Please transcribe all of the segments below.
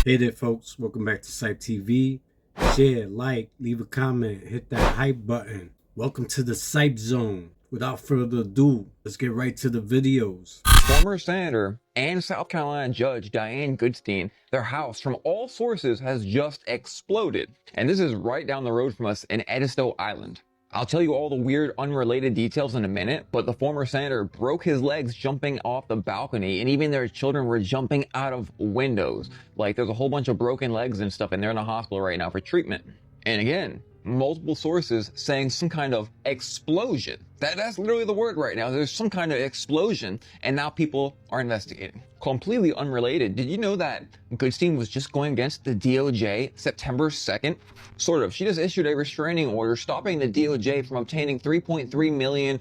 Hey there folks, welcome back to CYPTV. Share, like, leave a comment, hit that hype button. Welcome to the Cype Zone. Without further ado, let's get right to the videos. Former Senator and South Carolina Judge Diane Goodstein, their house from all sources has just exploded. And this is right down the road from us in Edisto Island. I'll tell you all the weird unrelated details in a minute, but the former senator broke his legs jumping off the balcony, and even their children were jumping out of windows. Like, there's a whole bunch of broken legs and stuff, and they're in the hospital right now for treatment. And again, multiple sources saying some kind of explosion. That's literally the word right now. There's some kind of explosion, and now people are investigating. Completely unrelated, did you know that Goodstein was just going against the DOJ September 2nd? Sort of. She just issued a restraining order stopping the DOJ from obtaining 3.3 million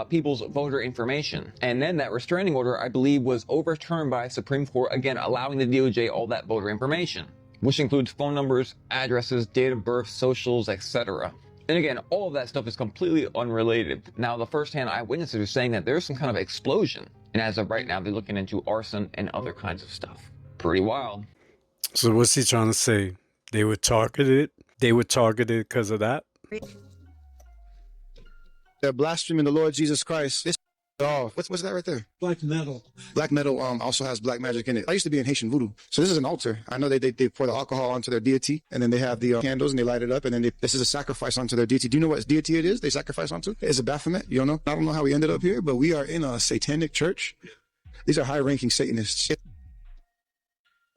people's voter information. And then that restraining order, I believe, was overturned by Supreme Court, again, allowing the DOJ all that voter information, which includes phone numbers, addresses, date of birth, socials, etc. And again, all of that stuff is completely unrelated. Now, the first-hand eyewitnesses are saying that there's some kind of explosion. And as of right now, they're looking into arson and other kinds of stuff. Pretty wild. So what's he trying to say? They were targeted? They were targeted because of that? They're blaspheming the Lord Jesus Christ. This off. What's that right there? Black metal. Black metal also has black magic in it. I used to be in Haitian voodoo. So this is an altar. I know they pour the alcohol onto their deity, and then they have the candles and they light it up, and then this is a sacrifice onto their deity. Do you know what deity it is they sacrifice onto? It's a Baphomet. You don't know? I don't know how we ended up here, but we are in a satanic church. These are high-ranking Satanists.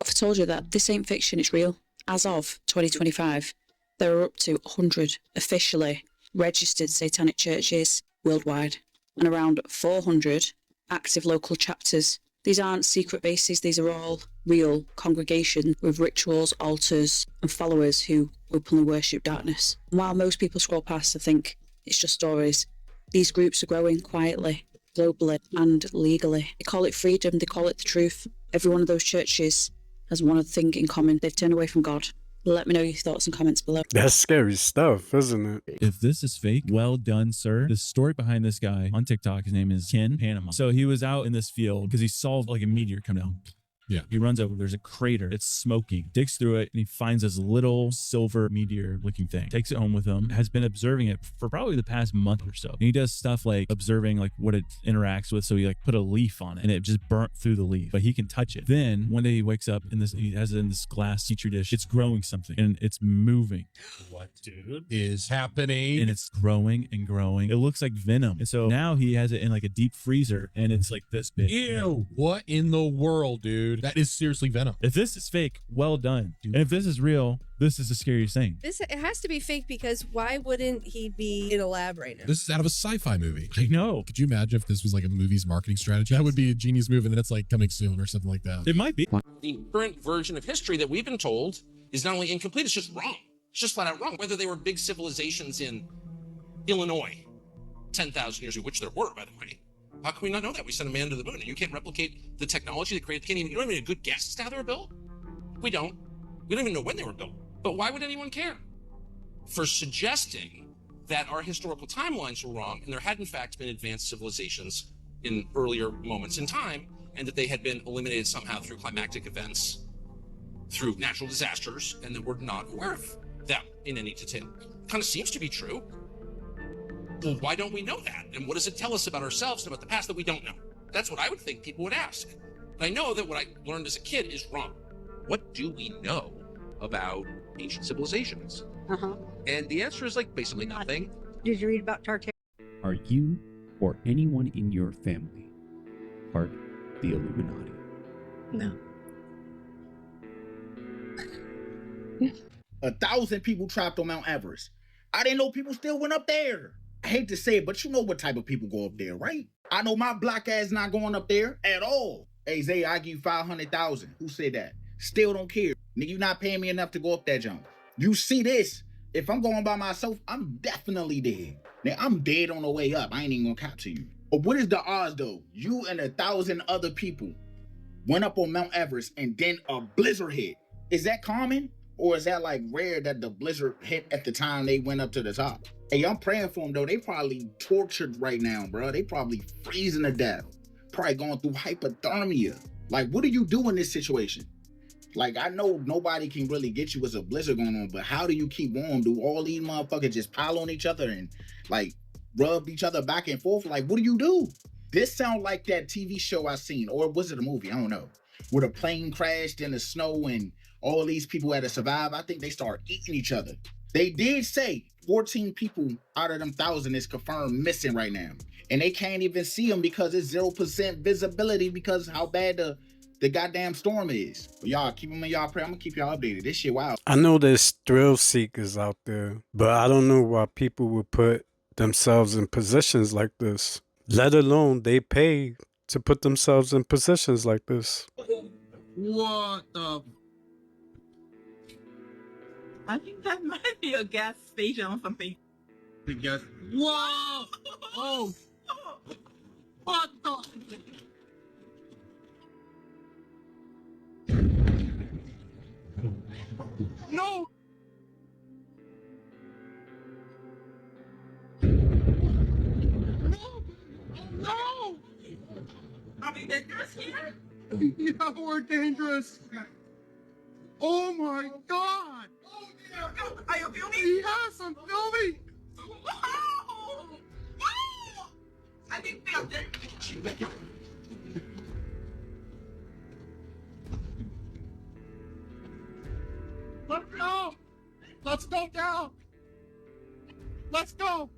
I've told you that this ain't fiction, it's real. As of 2025, there are up to 100 officially registered satanic churches worldwide, and around 400 active local chapters. These aren't secret bases, these are all real congregations with rituals, altars, and followers who openly worship darkness. And while most people scroll past and think it's just stories, these groups are growing quietly, globally, and legally. They call it freedom, they call it the truth. Every one of those churches has one thing in common: they've turned away from God. Let me know your thoughts and comments below. That's scary stuff, isn't it? If this is fake, well done, sir. The story behind this guy on TikTok, his name is Ken Panama. So he was out in this field because he saw like a meteor come down. Yeah. He runs over, there's a crater, it's smoking, digs through it, and he finds this little silver meteor looking thing, takes it home with him, has been observing it for probably the past month or so. And he does stuff like observing like what it interacts with. So he like put a leaf on it and it just burnt through the leaf, but he can touch it. Then one day he wakes up in this, he has it in this glass petri dish. It's growing something and it's moving. What, dude, is happening? And it's growing and growing. It looks like venom. And so now he has it in like a deep freezer and it's like this big. Ew, what in the world, dude? That is seriously venom. If this is fake, well done, dude. And if this is real, this is the scariest thing. It has to be fake, because why wouldn't he be in a lab right now? This is out of a sci-fi movie. I know. Could you imagine if this was like a movie's marketing strategy? That would be a genius move, and then it's like coming soon or something like that. It might be. The current version of history that we've been told is not only incomplete, it's just wrong. It's just flat out wrong. Whether they were big civilizations in Illinois 10,000 years ago, which there were, by the way, how can we not know that? We sent a man to the moon, and you can't replicate the technology that created. You don't even have a good guess as to how they were built. We don't even know when they were built. But why would anyone care? For suggesting that our historical timelines were wrong, and there had in fact been advanced civilizations in earlier moments in time, and that they had been eliminated somehow through climactic events, through natural disasters, and that we're not aware of them in any detail. Kind of seems to be true. Well, why don't we know that? And what does it tell us about ourselves and about the past that we don't know? That's what I would think people would ask. But I know that what I learned as a kid is wrong. What do we know about ancient civilizations? And the answer is like basically nothing. Did you read about Tartary? Are you or anyone in your family part of the Illuminati? No. 1,000 people trapped on Mount Everest. I didn't know people still went up there. I hate to say it, but you know what type of people go up there, right? I know my black ass not going up there at all. Hey, Zay, I give you 500,000. Who said that? Still don't care. Nigga, you not paying me enough to go up that jump. You see this? If I'm going by myself, I'm definitely dead. Now, I'm dead on the way up. I ain't even gonna cop to you. But what is the odds, though? You and 1,000 other people went up on Mount Everest and then a blizzard hit. Is that common? Or is that like rare that the blizzard hit at the time they went up to the top? Hey, I'm praying for them though. They probably tortured right now, bro. They probably freezing to death. Probably going through hypothermia. Like, what do you do in this situation? Like, I know nobody can really get you with a blizzard going on, but how do you keep warm? Do all these motherfuckers just pile on each other and, like, rub each other back and forth? Like, what do you do? This sound like that TV show I seen, or was it a movie? I don't know. Where the plane crashed in the snow and all these people had to survive. I think they start eating each other. They did say 14 people out of them 1,000 is confirmed missing right now. And they can't even see them because it's 0% visibility because how bad the goddamn storm is. But y'all keep them in y'all prayer. I'm gonna keep y'all updated. This shit wild. I know there's thrill seekers out there, but I don't know why people would put themselves in positions like this, let alone they pay to put themselves in positions like this. What the? I think that might be a gas station or something. The gas. Whoa! Oh! What the? No! No! No! Are we dangerous here? Yeah, we're dangerous. Oh my God! Oh, yeah. Are you filming? Yes, I'm filming. Oh! Oh! I didn't feel that. Let's go! Let's go down! Let's go!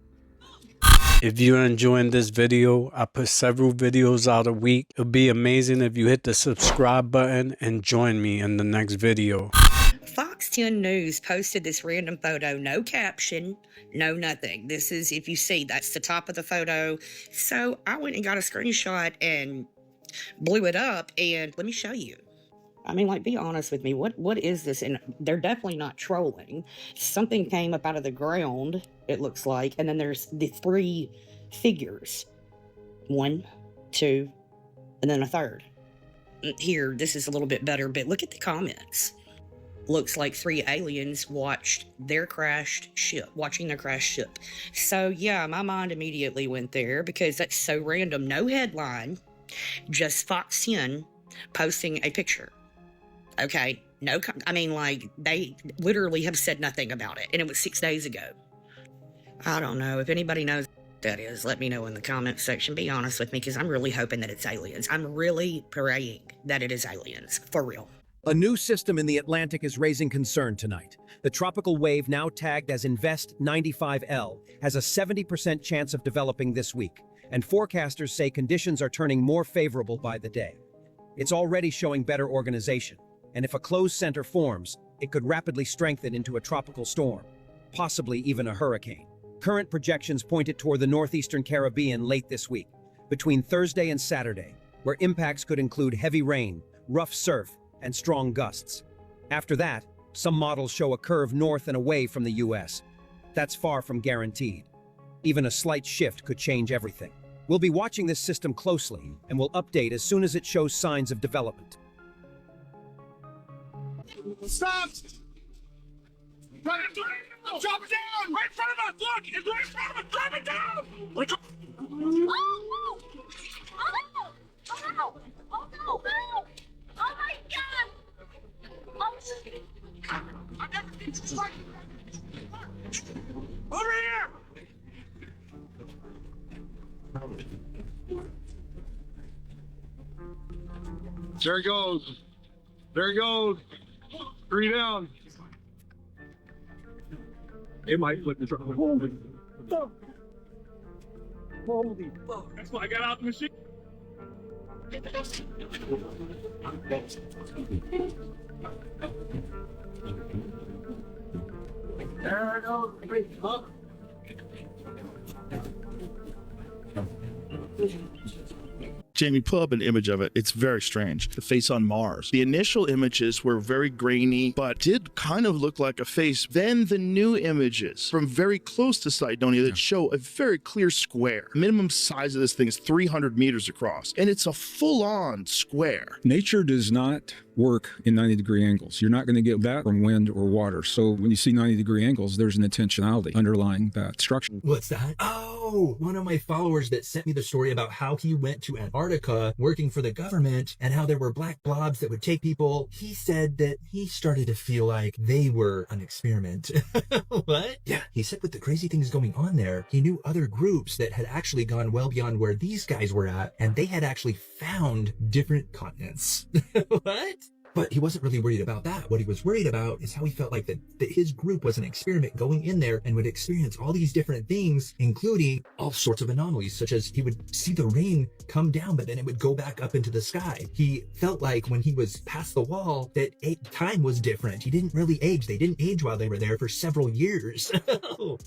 If you're enjoying this video, I put several videos out a week. It'll be amazing if you hit the subscribe button and join me in the next video. Fox 10 News posted this random photo, no caption, no nothing. This is, if you see, that's the top of the photo. So I went and got a screenshot and blew it up, and let me show you. I mean, like, be honest with me. What is this? And they're definitely not trolling. Something came up out of the ground, it looks like, and then there's the 3 figures. 1, 2, and then a third. Here, this is a little bit better, but look at the comments. Looks like 3 aliens watching their crashed ship. So yeah, my mind immediately went there because that's so random. No headline, just Fox 10 posting a picture. Okay, no, I mean, like, they literally have said nothing about it, and it was 6 days ago. I don't know. If anybody knows what that is, let me know in the comment section. Be honest with me, because I'm really hoping that it's aliens. I'm really praying that it is aliens, for real. A new system in the Atlantic is raising concern tonight. The tropical wave, now tagged as Invest 95L, has a 70% chance of developing this week, and forecasters say conditions are turning more favorable by the day. It's already showing better organization, and if a closed center forms, it could rapidly strengthen into a tropical storm, possibly even a hurricane. Current projections point it toward the northeastern Caribbean late this week, between Thursday and Saturday, where impacts could include heavy rain, rough surf, and strong gusts. After that, some models show a curve north and away from the US. That's far from guaranteed. Even a slight shift could change everything. We'll be watching this system closely, and we'll update as soon as it shows signs of development. Stop! Drop it down! Right in front of us! Look! It's right in front of us! Drop it down! Oh no! Oh no! Oh my God! I've never seen this like. Over here! There it goes. There it goes. 3 down. It might flip the truck. Holy fuck. Holy fuck. That's why I got out the machine. There it goes. Huh? Jamie, pull up an image of it. It's very strange. The face on Mars. The initial images were very grainy, but did kind of look like a face. Then the new images from very close to Cydonia that show a very clear square. Minimum size of this thing is 300 meters across, and it's a full-on square. Nature does not work in 90-degree angles. You're not going to get that from wind or water. So when you see 90-degree angles, there's an intentionality underlying that structure. What's that? Oh, oh, one of my followers that sent me the story about how he went to Antarctica working for the government and how there were black blobs that would take people. He said that he started to feel like they were an experiment. What? Yeah, he said with the crazy things going on there, he knew other groups that had actually gone well beyond where these guys were at, and they had actually found different continents. What? But he wasn't really worried about that. What he was worried about is how he felt like that his group was an experiment going in there and would experience all these different things, including all sorts of anomalies, such as he would see the rain come down, but then it would go back up into the sky. He felt like when he was past the wall that time was different. He didn't really age. They didn't age while they were there for several years.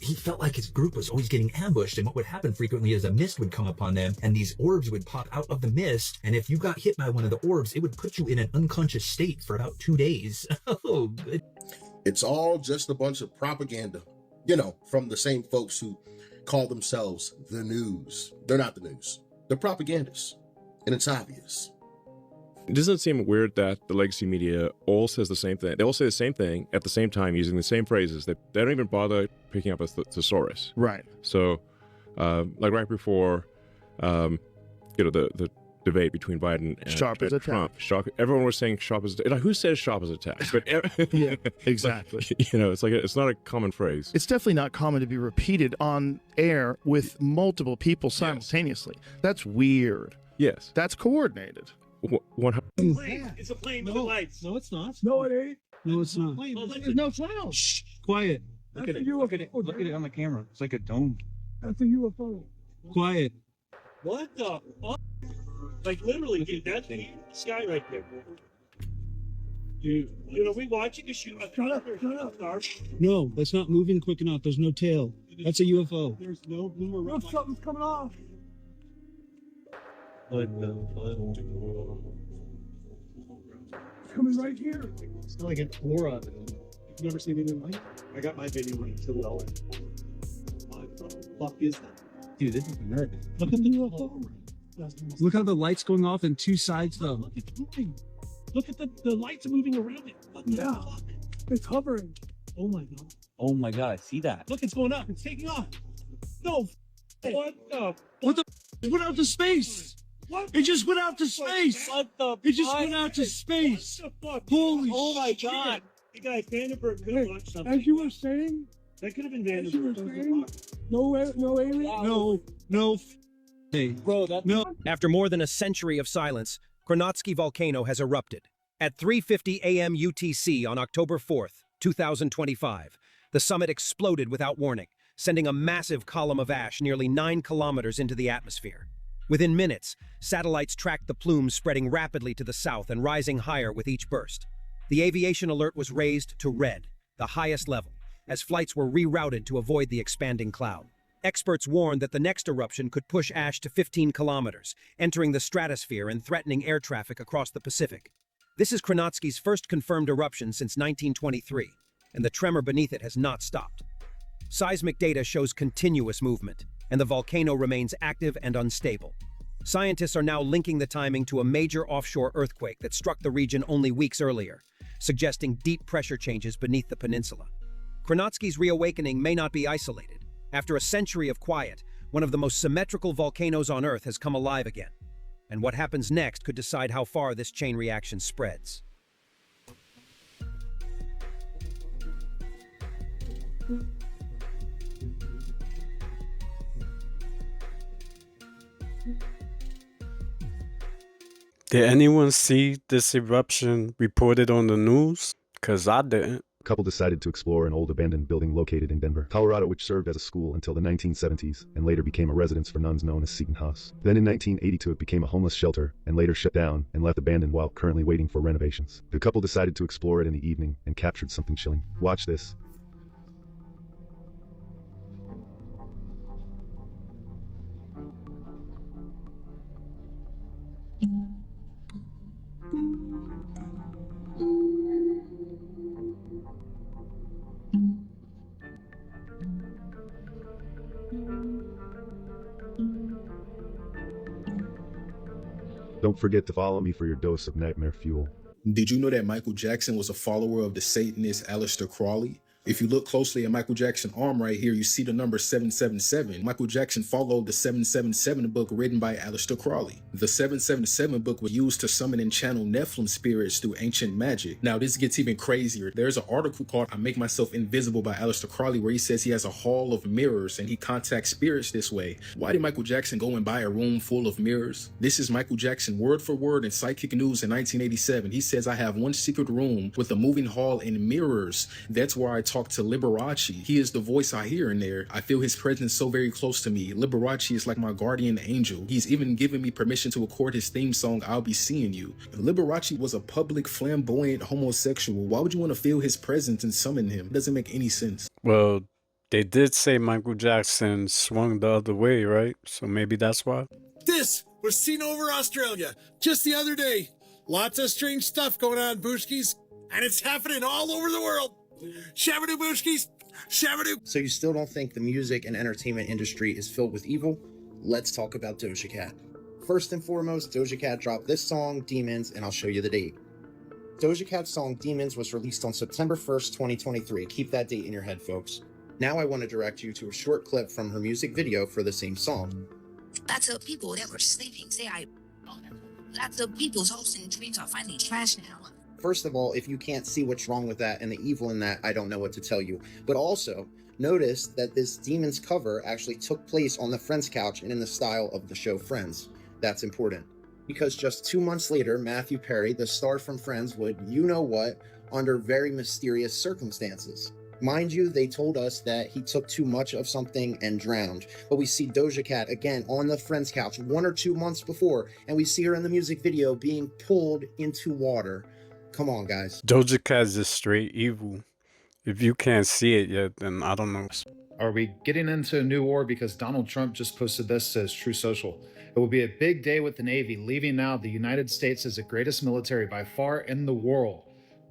He felt like his group was always getting ambushed, and what would happen frequently is a mist would come upon them, and these orbs would pop out of the mist, and if you got hit by one of the orbs, it would put you in an unconscious state for about 2 days. Oh, good. It's all just a bunch of propaganda, from the same folks who call themselves the news. They're not the news. They're propagandists, and it's obvious. Doesn't it seem weird that the legacy media all says the same thing? They all say the same thing at the same time using the same phrases. They don't even bother picking up a thesaurus. Right. So, like right before, the debate between Biden and Sharp as a Trump. Everyone was saying sharp as a tack. Like, who says sharp as a tack? But yeah, exactly. It's not a common phrase. It's definitely not common to be repeated on air with multiple people simultaneously. Yes. That's weird. Yes. That's coordinated. It's a plane with lights. No, it's not. No, it ain't. No, it's not. There's no sound. Shh. Quiet. Look at it. Look at it. Look at it on the camera. It's like a dome. That's a UFO. Quiet. What the fuck? Like literally, dude, that's the sky right there. Dude, are we watching a shoot? Shut up, Dark. No, that's not moving quick enough. There's no tail. That's a UFO. There's no something's coming off. It's coming right here. It's like an aura. You've never seen anything like it? I got my video link to lower. What the fuck is that? Dude, this is nerd. Look at the UFO. Look how the light's going off in two sides though. Look, it's moving. Look at the lights are moving around it. What the fuck? It's hovering. Oh my god. Oh my god, I see that. Look, it's going up. It's taking off. No. What the? What the? It went out to space. What? It just went out to space. What the? It just went out to space. What the fuck? Holy oh my god. Hey guys, Vandenberg could have launched something. As you were saying? That could have been Vandenberg. No alien? Wow. No. Hey, bro, no. After more than a century of silence, Krnotsky volcano has erupted. At 3:50 a.m. UTC on October 4th, 2025, the summit exploded without warning, sending a massive column of ash nearly 9 kilometers into the atmosphere. Within minutes, satellites tracked the plumes spreading rapidly to the south and rising higher with each burst. The aviation alert was raised to red, the highest level, as flights were rerouted to avoid the expanding cloud. Experts warned that the next eruption could push ash to 15 kilometers, entering the stratosphere and threatening air traffic across the Pacific. This is Krnotsky's first confirmed eruption since 1923, and the tremor beneath it has not stopped. Seismic data shows continuous movement, and the volcano remains active and unstable. Scientists are now linking the timing to a major offshore earthquake that struck the region only weeks earlier, suggesting deep pressure changes beneath the peninsula. Krnotsky's reawakening may not be isolated. After a century of quiet, one of the most symmetrical volcanoes on Earth has come alive again. And what happens next could decide how far this chain reaction spreads. Did anyone see this eruption reported on the news? Because I didn't. A couple decided to explore an old abandoned building located in Denver, Colorado, which served as a school until the 1970s and later became a residence for nuns known as Seton House. Then in 1982 it became a homeless shelter and later shut down and left abandoned while currently waiting for renovations. The couple decided to explore it in the evening and captured something chilling. Watch this. Don't forget to follow me for your dose of nightmare fuel. Did you know that Michael Jackson was a follower of the Satanist Aleister Crowley, If you look closely at Michael Jackson's arm right here, you see the number 777. Michael Jackson followed the 777 book written by Aleister Crowley. The 777 book was used to summon and channel Nephilim spirits through ancient magic. Now, this gets even crazier. There's an article called I Make Myself Invisible by Aleister Crowley where he says he has a hall of mirrors and he contacts spirits this way. Why did Michael Jackson go and buy a room full of mirrors? This is Michael Jackson word for word in Psychic News in 1987. He says, I have one secret room with a moving hall and mirrors. That's where I talk to Liberace. He is the voice I hear in there. I feel his presence so very close to me. Liberace is like my guardian angel. He's even given me permission to record his theme song, I'll Be Seeing You. Liberace was a public, flamboyant homosexual. Why would you want to feel his presence and summon him? It doesn't make any sense. Well, they did say Michael Jackson swung the other way, right? So maybe that's why. This was seen over Australia just the other day. Lots of strange stuff going on, Booshkis, and it's happening all over the world. Shabadoo, Booshkis, shabadoo. So you still don't think the music and entertainment industry is filled with evil? Let's talk about Doja Cat. First and foremost, Doja Cat dropped this song, Demons, and I'll show you the date. Doja Cat's song, Demons, was released on September 1st, 2023. Keep that date in your head, folks. Now I want to direct you to a short clip from her music video for the same song. Lots of people that were sleeping say lots of people's hopes and dreams are finally trash now. First of all, if you can't see what's wrong with that and the evil in that, I don't know what to tell you. But also, notice that this Demons cover actually took place on the Friends couch and in the style of the show Friends. That's important. Because just 2 months later, Matthew Perry, the star from Friends, would you-know-what under very mysterious circumstances. Mind you, they told us that he took too much of something and drowned. But we see Doja Cat again on the Friends couch 1 or 2 months before, and we see her in the music video being pulled into water. Come on, guys. Doja Cat is just straight evil. If you can't see it yet, then I don't know. Are we getting into a new war because Donald Trump just posted this as True Social? It will be a big day with the Navy, leaving now the United States as the greatest military by far in the world.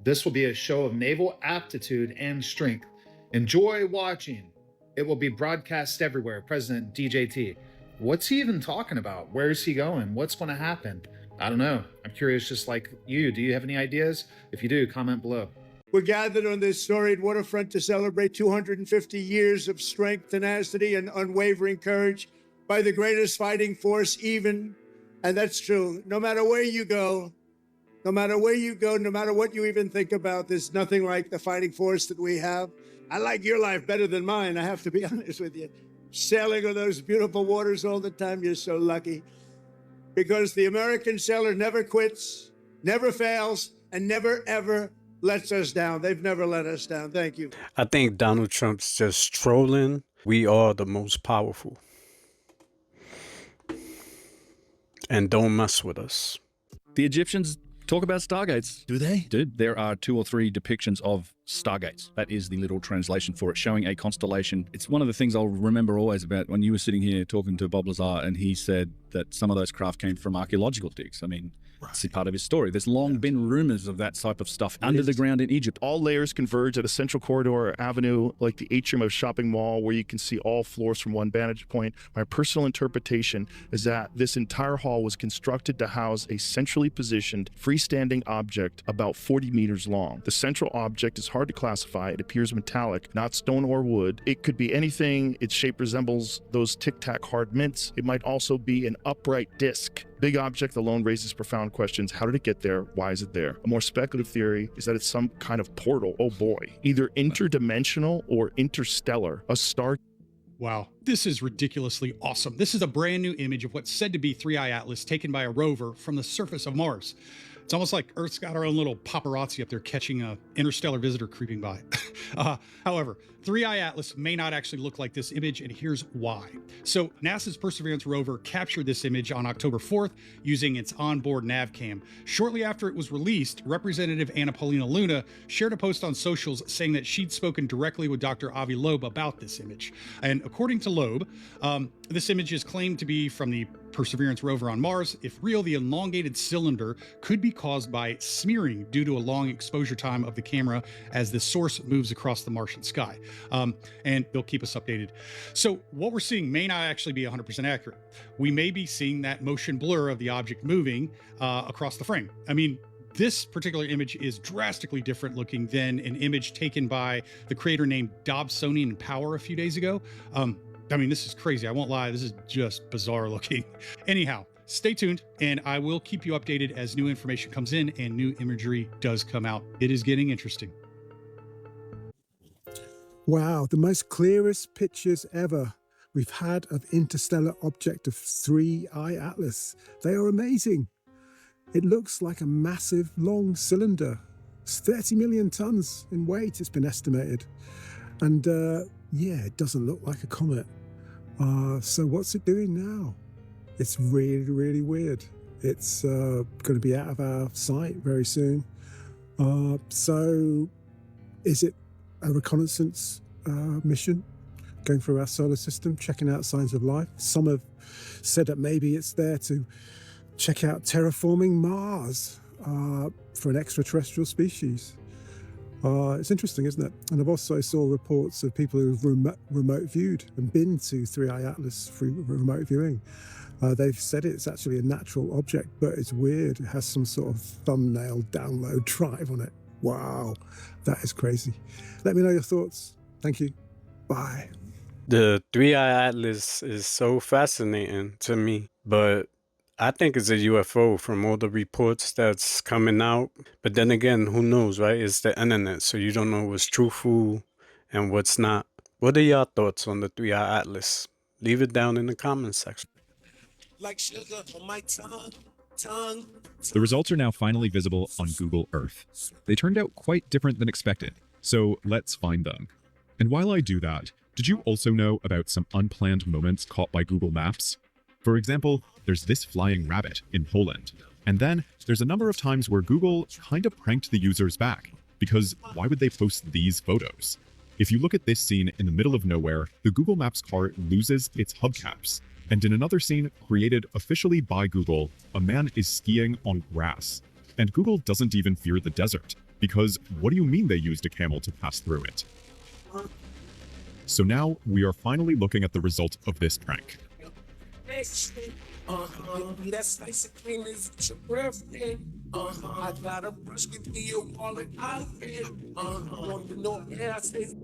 This will be a show of naval aptitude and strength. Enjoy watching. It will be broadcast everywhere. President DJT. What's he even talking about? Where is he going? What's going to happen? I don't know. I'm curious just like you. Do you have any ideas? If you do, comment below. We're gathered on this storied waterfront to celebrate 250 years of strength, tenacity, and unwavering courage by the greatest fighting force even. And that's true. No matter where you go, no matter where you go, no matter what you even think about, there's nothing like the fighting force that we have. I like your life better than mine, I have to be honest with you. Sailing on those beautiful waters all the time, you're so lucky. Because the American sailor never quits, never fails, and never, ever lets us down. They've never let us down. Thank you. I think Donald Trump's just trolling. We are the most powerful. And don't mess with us. The Egyptians talk about stargates. Do they? Dude, there are 2 or 3 depictions of stargates. That is the literal translation for it, showing a constellation. It's one of the things I'll remember always about when you were sitting here talking to Bob Lazar and he said that some of those craft came from archaeological digs. I mean, it's part of his story. There's long been rumors of that type of stuff under the ground in Egypt. All layers converge at a central corridor or avenue, like the atrium of a shopping mall, where you can see all floors from one vantage point. My personal interpretation is that this entire hall was constructed to house a centrally positioned, freestanding object about 40 meters long. The central object is hard to classify. It appears metallic, not stone or wood. It could be anything. Its shape resembles those tic-tac hard mints. It might also be an upright disc. Big object alone raises profound questions. How did it get there? Why is it there? A more speculative theory is that it's some kind of portal. Oh boy. Either interdimensional or interstellar. A star. Wow, this is ridiculously awesome. This is a brand new image of what's said to be 3i Atlas taken by a rover from the surface of Mars. It's almost like Earth's got our own little paparazzi up there catching a interstellar visitor creeping by. However, 3i Atlas may not actually look like this image, and here's why. So NASA's Perseverance rover captured this image on October 4th using its onboard nav cam. Shortly after it was released, Representative Anna Paulina Luna shared a post on socials saying that she'd spoken directly with Dr. Avi Loeb about this image. And according to Loeb, this image is claimed to be from the Perseverance rover on Mars. If real, the elongated cylinder could be caused by smearing due to a long exposure time of the camera as the source moves across the Martian sky. And they'll keep us updated. So what we're seeing may not actually be 100% accurate. We may be seeing that motion blur of the object moving across the frame. I mean, This particular image is drastically different looking than an image taken by the creator named Dobsonian Power a few days ago. I mean, this is crazy. I won't lie. This is just bizarre looking. Anyhow, stay tuned and I will keep you updated as new information comes in and new imagery does come out. It is getting interesting. Wow, the most clearest pictures ever we've had of interstellar object of 3I Atlas. They are amazing. It looks like a massive long cylinder. It's 30 million tons in weight, it's been estimated. And yeah, it doesn't look like a comet. So what's it doing now? It's really, really weird. It's going to be out of our sight very soon. So is it a reconnaissance mission going through our solar system, checking out signs of life? Some have said that maybe it's there to check out terraforming Mars for an extraterrestrial species. It's interesting, isn't it? And I've also saw reports of people who've remote viewed and been to 3I Atlas through remote viewing. They've said it's actually a natural object, but it's weird. It has some sort of thumbnail download drive on it. Wow, that is crazy. Let me know your thoughts. Thank you. Bye. The 3I Atlas is so fascinating to me, but I think it's a UFO from all the reports that's coming out. But then again, who knows, right? It's the internet, so you don't know what's truthful and what's not. What are your thoughts on the 3I Atlas? Leave it down in the comments section. Like sugar on my tongue. The results are now finally visible on Google Earth. They turned out quite different than expected, so let's find them. And while I do that, did you also know about some unplanned moments caught by Google Maps? For example, there's this flying rabbit in Poland. And then there's a number of times where Google kind of pranked the users back, because why would they post these photos? If you look at this scene in the middle of nowhere, the Google Maps car loses its hubcaps. And in another scene created officially by Google, a man is skiing on grass. And Google doesn't even fear the desert, because what do you mean they used a camel to pass through it? So now we are finally looking at the result of this prank. That's nice and clean as your birthday. I got a brush with me, you all it out there. Want to know what I say?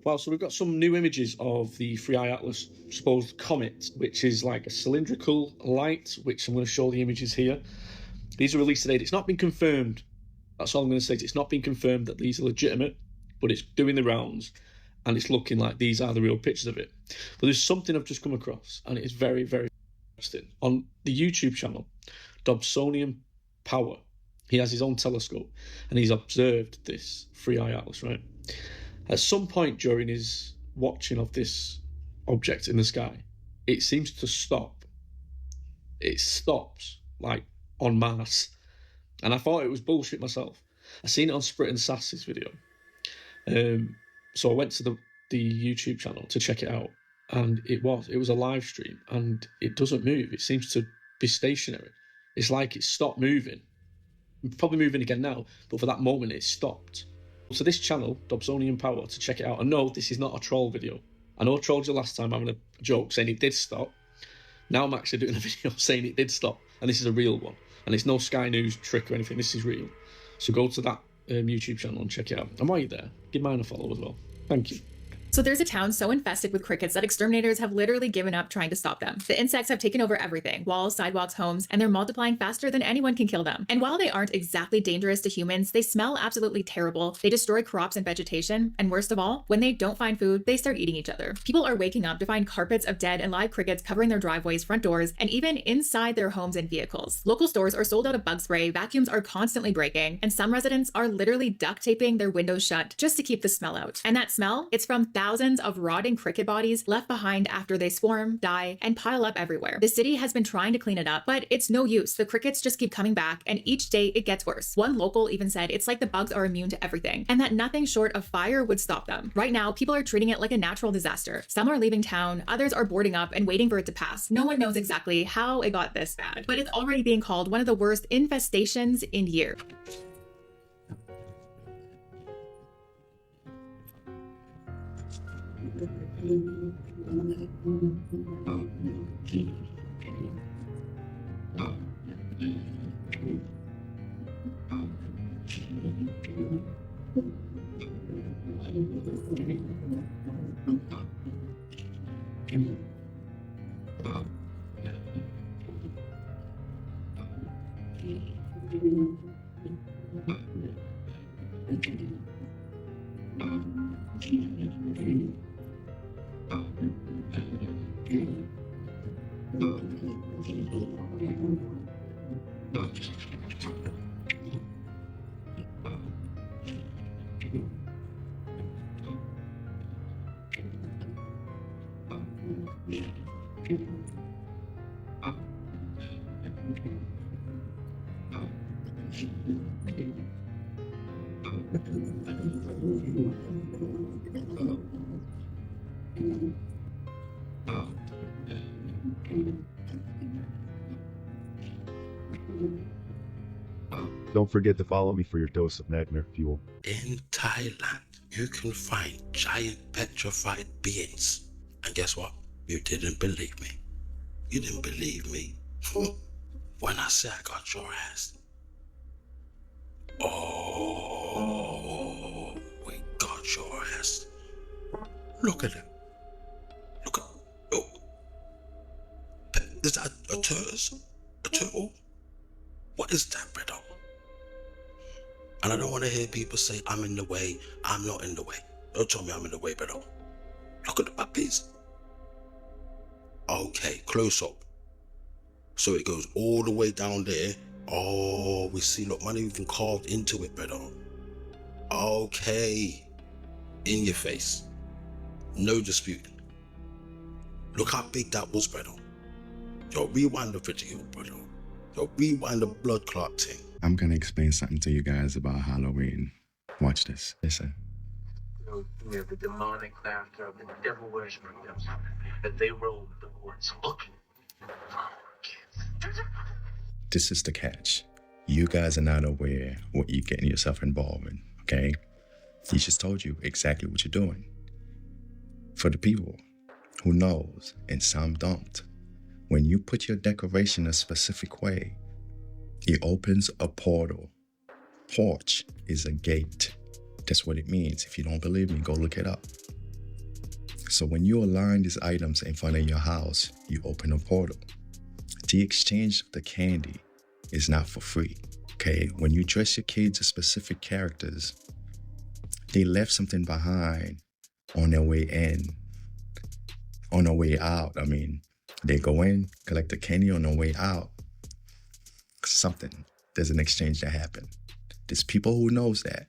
Well, so we've got some new images of the 3I Atlas supposed comet, which is like a cylindrical light, which I'm going to show the images here. These are released today. It's not been confirmed. That's all I'm going to say. It's not been confirmed that these are legitimate, but it's doing the rounds, and it's looking like these are the real pictures of it. But there's something I've just come across, and it is very, very interesting. On the YouTube channel, Dobsonian Power, he has his own telescope, and he's observed this 3I Atlas, right? At some point during his watching of this object in the sky, it seems to stop. It stops, like, en masse. And I thought it was bullshit myself. I seen it on Sprit and Sass's video. So I went to the YouTube channel to check it out, and it was a live stream, and it doesn't move. It seems to be stationary. It's like it stopped moving. It's probably moving again now, but for that moment it stopped. So this channel, Dobsonian Power, to check it out. And no, this is not a troll video. I know I trolled you last time having a joke saying it did stop. Now I'm actually doing a video saying it did stop, and this is a real one. And it's no Sky News trick or anything. This is real. So go to that YouTube channel and check it out. And while you're there, give mine a follow as well. Thank you. So there's a town so infested with crickets that exterminators have literally given up trying to stop them. The insects have taken over everything, walls, sidewalks, homes, and they're multiplying faster than anyone can kill them. And while they aren't exactly dangerous to humans, they smell absolutely terrible. They destroy crops and vegetation. And worst of all, when they don't find food, they start eating each other. People are waking up to find carpets of dead and live crickets covering their driveways, front doors, and even inside their homes and vehicles. Local stores are sold out of bug spray, vacuums are constantly breaking, and some residents are literally duct taping their windows shut just to keep the smell out. And that smell, it's from thousands of rotting cricket bodies left behind after they swarm, die, and pile up everywhere. The city has been trying to clean it up, but it's no use. The crickets just keep coming back, and each day it gets worse. One local even said it's like the bugs are immune to everything, and that nothing short of fire would stop them. Right now, people are treating it like a natural disaster. Some are leaving town, others are boarding up and waiting for it to pass. No one knows exactly how it got this bad, but it's already being called one of the worst infestations in years. Don't forget to follow me for your dose of nightmare fuel. In Thailand, you can find giant petrified beings. And guess what? You didn't believe me. You didn't believe me. When I say I got your ass. Oh, we got your ass. Look at him. Look at, oh. Is that a turtle? A turtle? What is that, brother? And I don't want to hear people say, I'm in the way. I'm not in the way. Don't tell me I'm in the way, brother. Look at the puppies. Okay, close up. So it goes all the way down there. Oh, we see, look, money even carved into it, brother. Okay. In your face. No dispute. Look how big that was, brother. Yo, rewind the video, brother. Yo, rewind the blood clot thing. I'm gonna explain something to you guys about Halloween. Watch this. Listen. The demonic laughter of the devil worshipping them, that they rolled the woods looking for kids. This is the catch. You guys are not aware what you're getting yourself involved in, okay? He just told you exactly what you're doing. For the people who knows, and some don't, when you put your decoration a specific way, it opens a portal. Porch is a gate. That's what it means. If you don't believe me, go look it up. So when you align these items in front of your house, you open a portal. The exchange of the candy is not for free, okay? When you dress your kids as specific characters, they left something behind on their way in. On their way out, I mean, they go in, collect the candy on their way out. Something, there's an exchange that happened. There's people who knows that,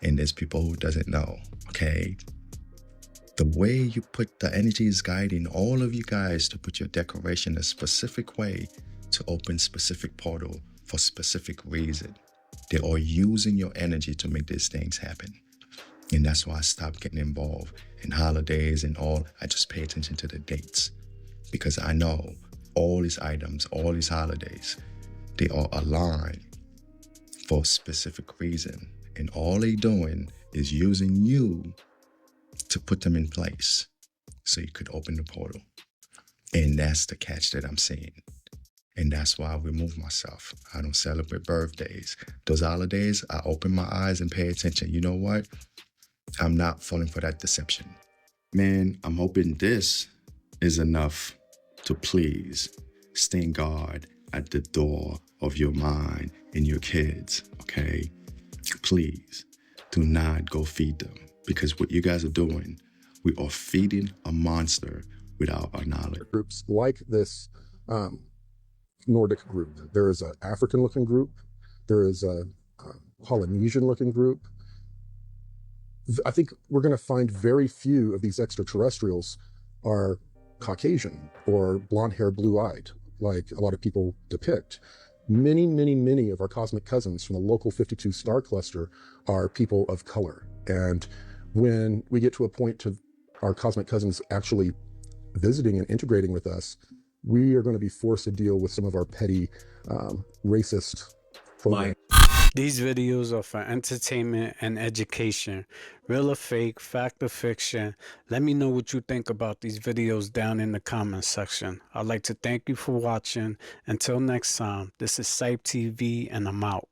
and there's people who doesn't know, okay? The way you put the energy is guiding all of you guys to put your decoration a specific way to open specific portal for specific reason. They are using your energy to make these things happen. And that's why I stopped getting involved in holidays and all. I just pay attention to the dates because I know all these items, all these holidays, they are aligned for a specific reason. And all they doing is using you to put them in place so you could open the portal. And that's the catch that I'm seeing. And that's why I remove myself. I don't celebrate birthdays. Those holidays, I open my eyes and pay attention. You know what? I'm not falling for that deception. Man, I'm hoping this is enough to please stand guard at the door of your mind and your kids, okay? Please do not go feed them, because what you guys are doing, we are feeding a monster without our knowledge. Groups like this Nordic group. There is an African-looking group. There is a Polynesian-looking group. I think we're going to find very few of these extraterrestrials are Caucasian or blonde hair, blue-eyed, like a lot of people depict. Many, many, many of our cosmic cousins from the local 52 star cluster are people of color. And when we get to a point to our cosmic cousins actually visiting and integrating with us, we are going to be forced to deal with some of our petty racist. My These videos are for entertainment and education. Real or fake, fact or fiction. Let me know what you think about these videos down in the comments section. I'd like to thank you for watching. Until next time, this is CYPTV and I'm out.